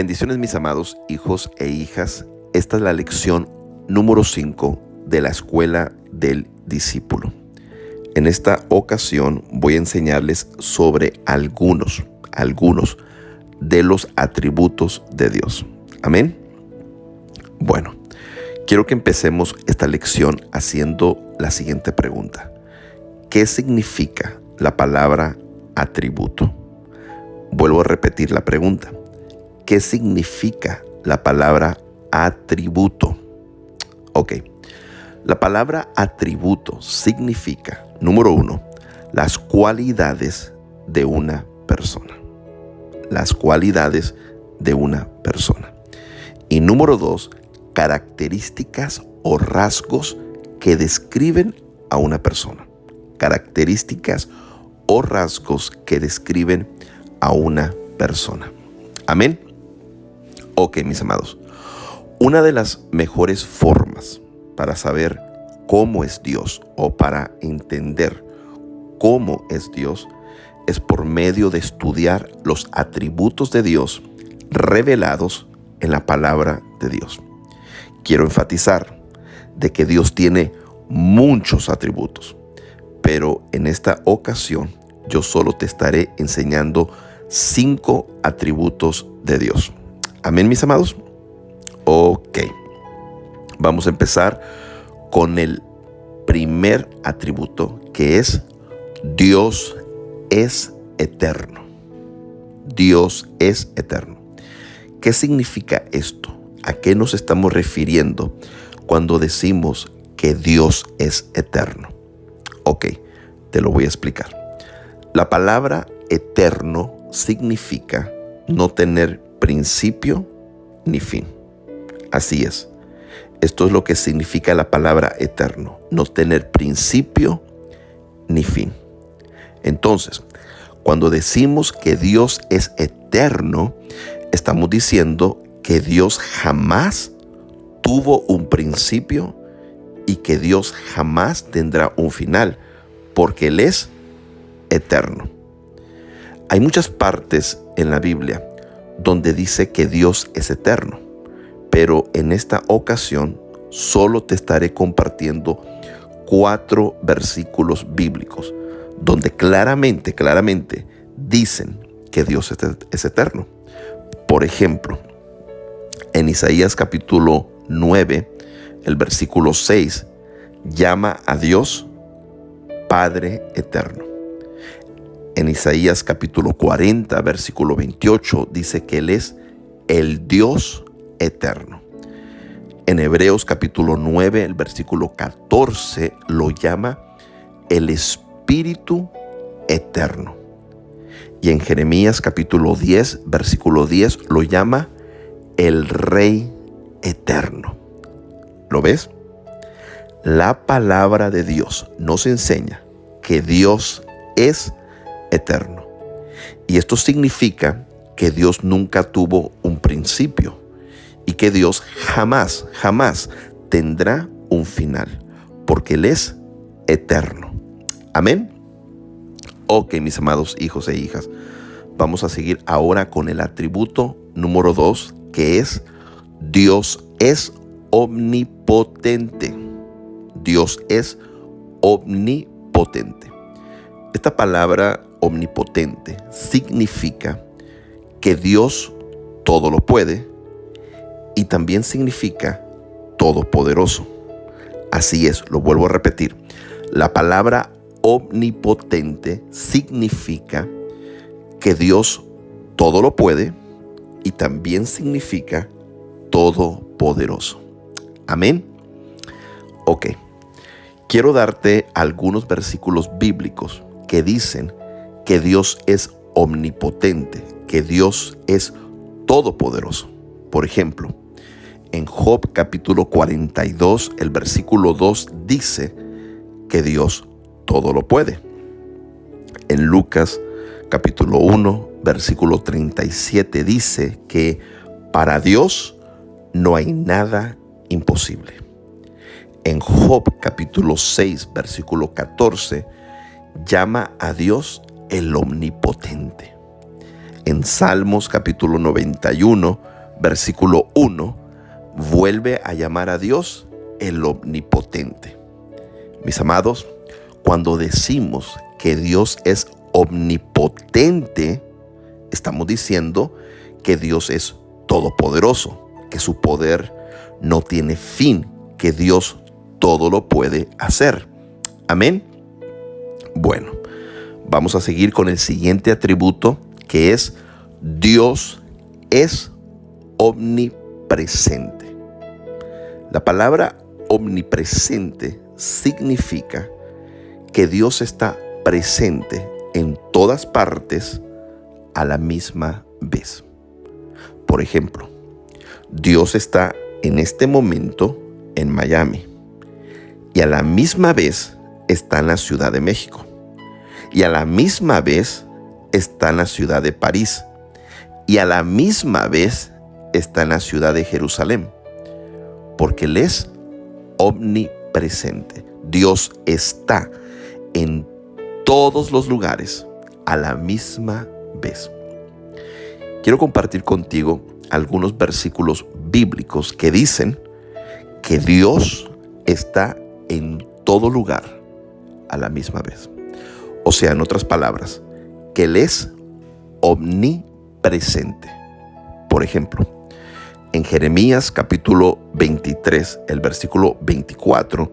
Bendiciones, mis amados hijos e hijas. Esta es la lección número 5 de la escuela del discípulo. En esta ocasión voy a enseñarles sobre algunos de los atributos de Dios. Amén. Bueno, quiero que empecemos esta lección haciendo la siguiente pregunta. ¿Qué significa la palabra atributo? Vuelvo a repetir la pregunta. ¿Qué significa la palabra atributo? Ok, la palabra atributo significa, número 1, las cualidades de una persona. Las cualidades de una persona. Y número 2, características o rasgos que describen a una persona. Características o rasgos que describen a una persona. Amén. Ok, mis amados. Una de las mejores formas para saber cómo es Dios o para entender cómo es Dios es por medio de estudiar los atributos de Dios revelados en la palabra de Dios. Quiero enfatizar de que Dios tiene muchos atributos, pero en esta ocasión yo solo te estaré enseñando 5 atributos de Dios. Amén, mis amados. Ok, vamos a empezar con el primer atributo, que es Dios es eterno. Dios es eterno. ¿Qué significa esto? ¿A qué nos estamos refiriendo cuando decimos que Dios es eterno? Ok, te lo voy a explicar. La palabra eterno significa no tener principio ni fin. Así es. Esto es lo que significa la palabra eterno, no tener principio ni fin. Entonces, cuando decimos que Dios es eterno, estamos diciendo que Dios jamás tuvo un principio y que Dios jamás tendrá un final, porque Él es eterno. Hay muchas partes en la Biblia donde dice que Dios es eterno, pero en esta ocasión solo te estaré compartiendo 4 versículos bíblicos donde claramente dicen que Dios es eterno. Por ejemplo, en Isaías capítulo 9, el versículo 6, llama a Dios Padre eterno. En Isaías capítulo 40, versículo 28, dice que Él es el Dios eterno. En Hebreos capítulo 9, el versículo 14, lo llama el Espíritu eterno. Y en Jeremías capítulo 10, versículo 10, lo llama el Rey eterno. ¿Lo ves? La palabra de Dios nos enseña que Dios es eterno. Y esto significa que Dios nunca tuvo un principio y que Dios jamás tendrá un final, porque Él es eterno. Amén. Ok, mis amados hijos e hijas, vamos a seguir ahora con el atributo número 2, que es Dios es omnipotente. Dios es omnipotente. Esta palabra omnipotente significa que Dios todo lo puede y también significa todopoderoso. Así es, lo vuelvo a repetir. La palabra omnipotente significa que Dios todo lo puede y también significa todopoderoso. Amén. Ok, quiero darte algunos versículos bíblicos que dicen que Dios es omnipotente, que Dios es todopoderoso. Por ejemplo, en Job capítulo 42, el versículo 2 dice que Dios todo lo puede. En Lucas capítulo 1, versículo 37 dice que para Dios no hay nada imposible. En Job capítulo 6, versículo 14, llama a Dios el omnipotente. En Salmos capítulo 91, versículo 1, vuelve a llamar a Dios el omnipotente. Mis amados, cuando decimos que Dios es omnipotente, estamos diciendo que Dios es todopoderoso, que su poder no tiene fin, que Dios todo lo puede hacer. Amén. Bueno, vamos a seguir con el siguiente atributo, que es Dios es omnipresente. La palabra omnipresente significa que Dios está presente en todas partes a la misma vez. Por ejemplo, Dios está en este momento en Miami y a la misma vez está en la Ciudad de México y a la misma vez está en la ciudad de París y a la misma vez está en la ciudad de Jerusalén, porque Él es omnipresente. Dios está en todos los lugares a la misma vez. Quiero compartir contigo algunos versículos bíblicos que dicen que Dios está en todo lugar a la misma vez. O sea, en otras palabras, que Él es omnipresente. Por ejemplo, en Jeremías capítulo 23, el versículo 24,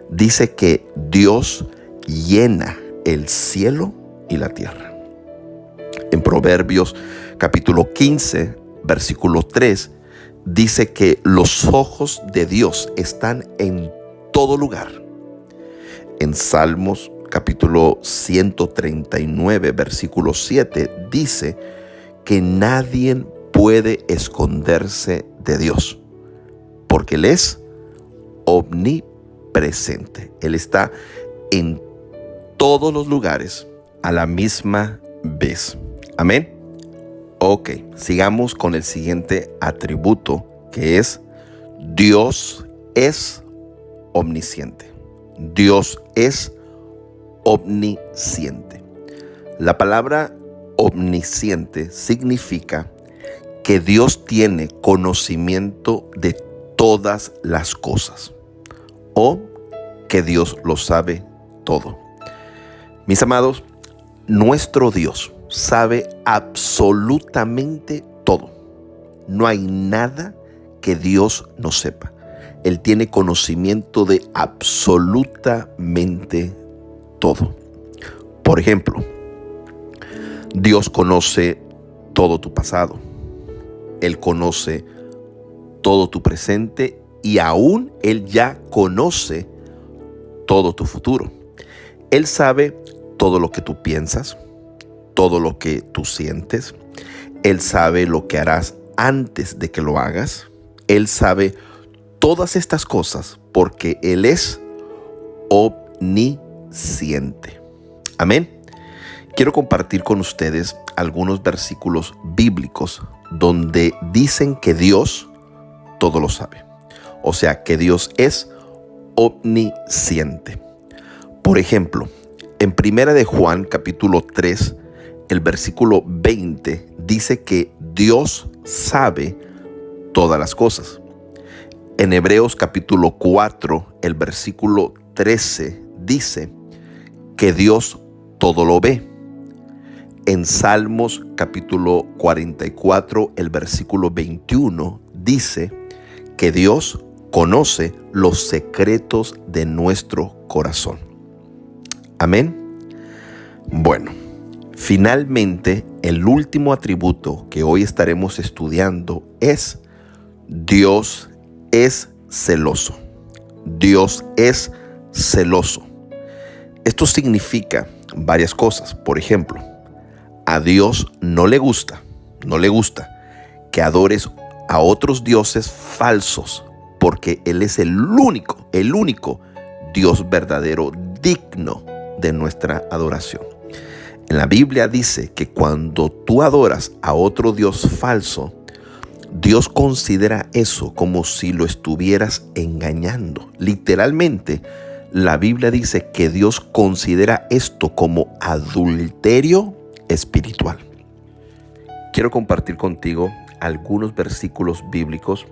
dice que Dios llena el cielo y la tierra. En Proverbios capítulo 15, versículo 3, dice que los ojos de Dios están en todo lugar. En Salmos capítulo 139, versículo 7, dice que nadie puede esconderse de Dios, porque Él es omnipresente. Él está en todos los lugares a la misma vez. Amén. Ok, sigamos con el siguiente atributo, que es Dios es omnisciente. Dios es omnisciente. La palabra omnisciente significa que Dios tiene conocimiento de todas las cosas o que Dios lo sabe todo. Mis amados, nuestro Dios sabe absolutamente todo. No hay nada que Dios no sepa. Él tiene conocimiento de absolutamente todo. Por ejemplo, Dios conoce todo tu pasado. Él conoce todo tu presente y aún Él ya conoce todo tu futuro. Él sabe todo lo que tú piensas, todo lo que tú sientes. Él sabe lo que harás antes de que lo hagas. Él sabe todas estas cosas porque Él es omnisciente. Amén. Quiero compartir con ustedes algunos versículos bíblicos donde dicen que Dios todo lo sabe. O sea, que Dios es omnisciente. Por ejemplo, en 1 de Juan capítulo 3, el versículo 20 dice que Dios sabe todas las cosas. En Hebreos capítulo 4, el versículo 13 dice que Dios todo lo ve. En Salmos capítulo 44, el versículo 21 dice que Dios conoce los secretos de nuestro corazón. Amén. Bueno, finalmente el último atributo que hoy estaremos estudiando es Dios es celoso. Dios es celoso. Esto significa varias cosas. Por ejemplo, a Dios no le gusta que adores a otros dioses falsos, porque Él es el único Dios verdadero digno de nuestra adoración. En la Biblia dice que cuando tú adoras a otro Dios falso, Dios considera eso como si lo estuvieras engañando. Literalmente, la Biblia dice que Dios considera esto como adulterio espiritual. quiero compartir contigo algunos versículos bíblicos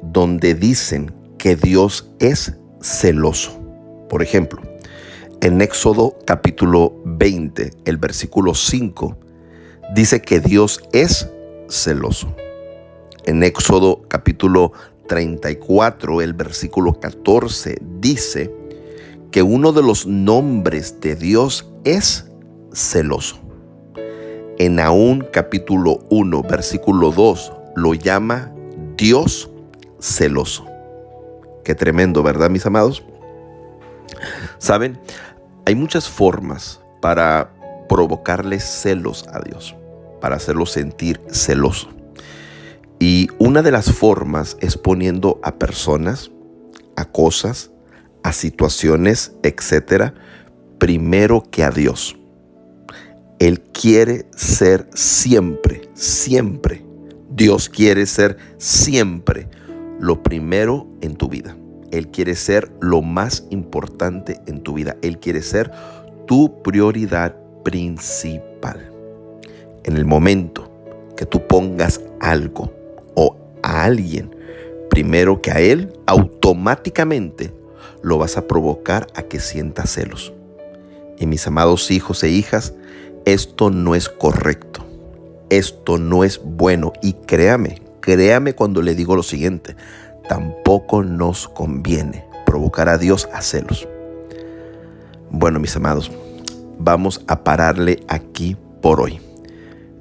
donde dicen que Dios es celoso. Por ejemplo, en Éxodo capítulo 20, el versículo 5, dice que Dios es celoso. En Éxodo capítulo 34, el versículo 14, dice que uno de los nombres de Dios es celoso. En Nahum capítulo 1, versículo 2, lo llama Dios celoso. Qué tremendo, ¿verdad, mis amados? Saben, hay muchas formas para provocarle celos a Dios, para hacerlo sentir celoso. Y una de las formas es poniendo a personas, a cosas, a situaciones, etcétera, primero que a Dios. Él quiere ser siempre, Dios quiere ser siempre lo primero en tu vida. Él quiere ser lo más importante en tu vida. Él quiere ser tu prioridad principal. En el momento que tú pongas algo o a alguien primero que a Él, automáticamente lo vas a provocar a que sienta celos. Y mis amados hijos e hijas, esto no es correcto. Esto no es bueno. Y créame cuando le digo lo siguiente, tampoco nos conviene provocar a Dios a celos. Bueno, mis amados, vamos a pararle aquí por hoy.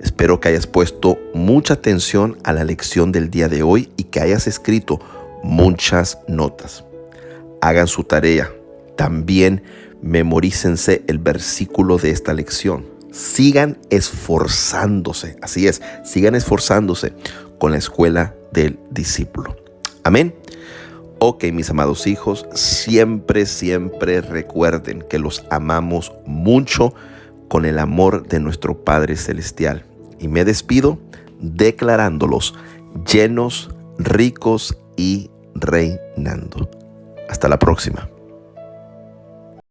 Espero que hayas puesto mucha atención a la lección del día de hoy y que hayas escrito muchas notas. Hagan su tarea. También memorícense el versículo de esta lección. Sigan esforzándose. Así es, sigan esforzándose con la escuela del discípulo. Amén. Ok, mis amados hijos, siempre recuerden que los amamos mucho con el amor de nuestro Padre Celestial. Y me despido declarándolos llenos, ricos y reinando. Hasta la próxima.